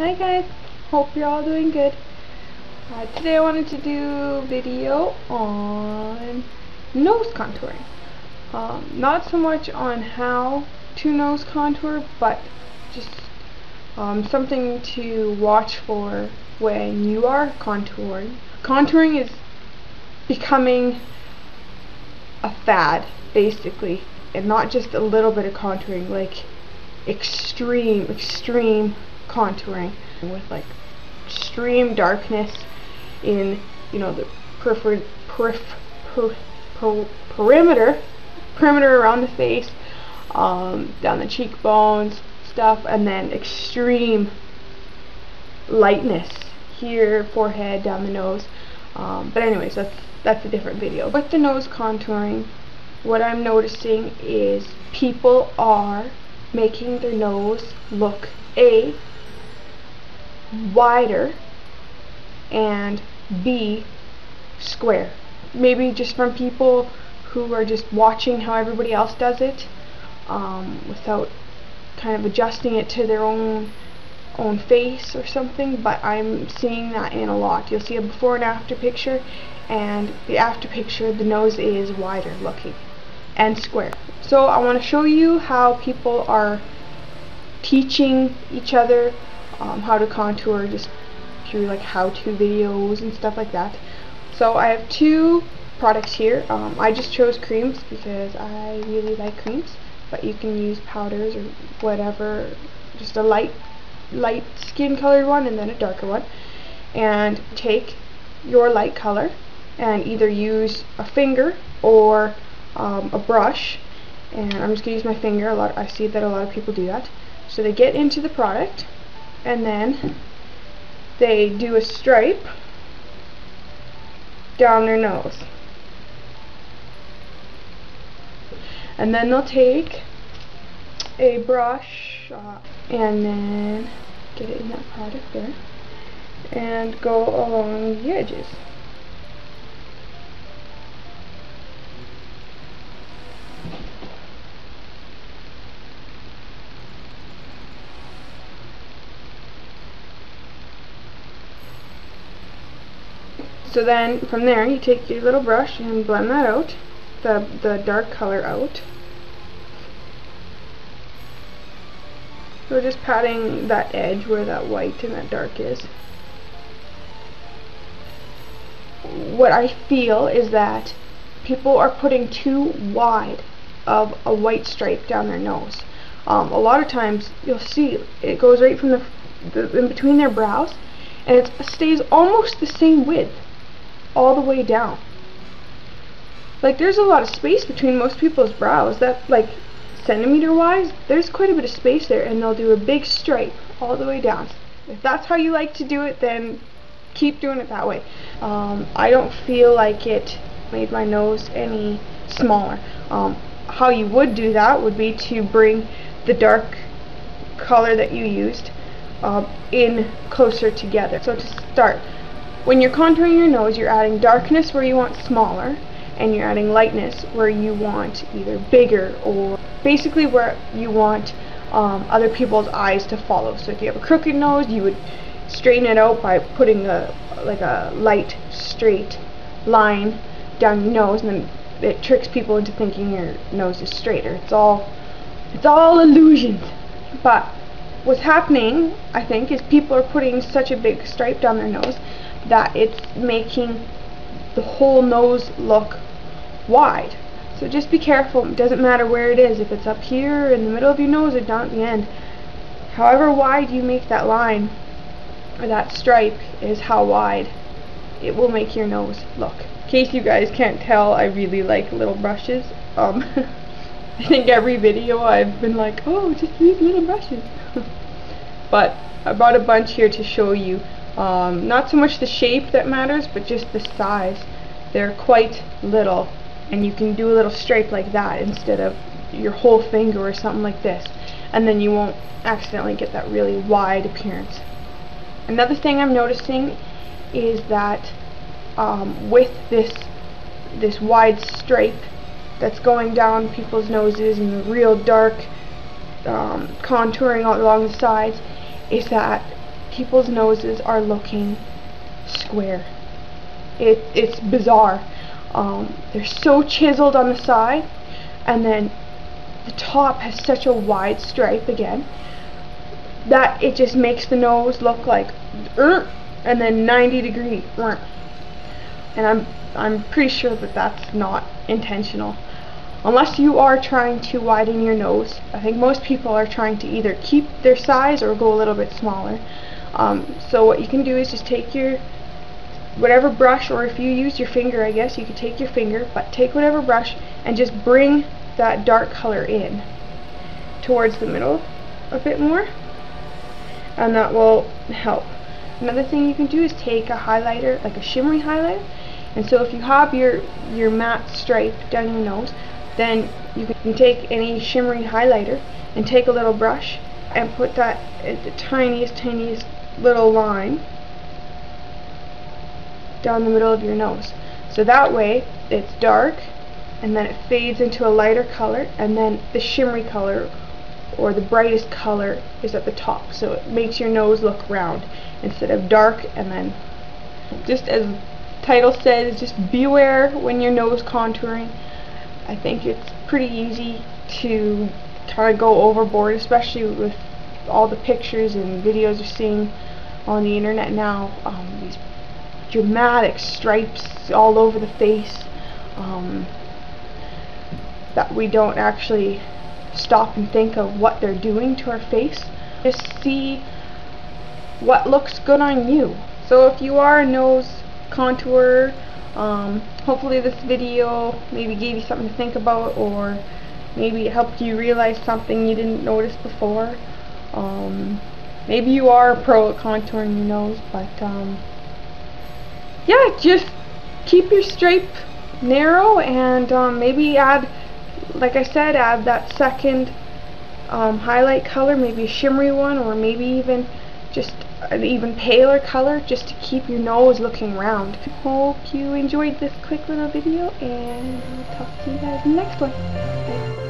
Hi guys, hope you're all doing good. Today I wanted to do a video on nose contouring. Not so much on how to nose contour, but just something to watch for when you are contouring. Contouring is becoming a fad, basically, and not just a little bit of contouring, like extreme contouring with like extreme darkness in, the perimeter around the face, down the cheekbones, stuff, and then extreme lightness here, forehead, down the nose. But anyways, that's a different video. With the nose contouring, what I'm noticing is people are making their nose look wider and B, square. Maybe just from people who are just watching how everybody else does it, without kind of adjusting it to their own face or something. But I'm seeing that in a lot. You'll see a before and after picture, and the after picture, the nose is wider looking and square. So I want to show you how people are teaching each other how to contour, just through like how-to videos and stuff like that. So I have two products here. I just chose creams because I really like creams, but you can use powders or whatever, just a light skin colored one and then a darker one. And take your light color and either use a finger or a brush, and I'm just going to use my finger. I see that a lot of people do that. So they get into the product and then they do a stripe down their nose, and then they'll take a brush and then get it in that product there and go along the edges. So then from there you take your little brush and blend that out, the dark color out. We're just patting that edge where that white and that dark is. What I feel is that people are putting too wide of a white stripe down their nose. A lot of times you'll see it goes right from the in between their brows, and it stays almost the same width all the way down. Like, there's a lot of space between most people's brows, that like centimeter wise, there's quite a bit of space there, and they'll do a big stripe all the way down. If that's how you like to do it, then keep doing it that way. I don't feel like it made my nose any smaller. How you would do that would be to bring the dark color that you used in closer together. So to start, when you're contouring your nose, you're adding darkness where you want smaller, and you're adding lightness where you want either bigger, or basically where you want other people's eyes to follow. So if you have a crooked nose, you would straighten it out by putting like a light straight line down your nose, and then it tricks people into thinking your nose is straighter. It's all illusions. But what's happening, I think, is people are putting such a big stripe down their nose that it's making the whole nose look wide. So just be careful. It doesn't matter where it is, if it's up here in the middle of your nose or down at the end. However wide you make that line or that stripe is how wide it will make your nose look. In case you guys can't tell, I really like little brushes. I think every video I've been like, oh, just use little brushes. But I brought a bunch here to show you. Not so much the shape that matters, but just the size. They're quite little, and you can do a little stripe like that instead of your whole finger or something like this, and then you won't accidentally get that really wide appearance. Another thing I'm noticing is that with this wide stripe that's going down people's noses and the real dark contouring all along the sides, is that people's noses are looking square. It's bizarre. They're so chiseled on the side, and then the top has such a wide stripe again that it just makes the nose look like and then 90-degree. And I'm pretty sure that that's not intentional. Unless you are trying to widen your nose. I think most people are trying to either keep their size or go a little bit smaller. So what you can do is just take your whatever brush, or if you use your finger, I guess you could take your finger, but take whatever brush and just bring that dark color in towards the middle a bit more, and that will help. Another thing you can do is take a highlighter, like a shimmery highlighter, and so if you have your matte stripe down your nose, then you can take any shimmery highlighter and take a little brush and put that at the tiniest little line down the middle of your nose. So that way it's dark, and then it fades into a lighter color, and then the shimmery color or the brightest color is at the top, so it makes your nose look round instead of dark. And then, just as the title says, just beware when you're nose contouring. I think it's pretty easy to kind of go overboard, especially with all the pictures and videos you're seeing on the internet now. These dramatic stripes all over the face, that we don't actually stop and think of what they're doing to our face. Just see what looks good on you. So if you are a nose contourer, hopefully this video maybe gave you something to think about, or maybe it helped you realize something you didn't notice before. Maybe you are a pro at contouring your nose, but yeah, just keep your stripe narrow, and maybe add, like I said, add that second highlight color, maybe a shimmery one, or maybe even just an even paler color, just to keep your nose looking round. Hope you enjoyed this quick little video, and I'll talk to you guys in the next one. Bye.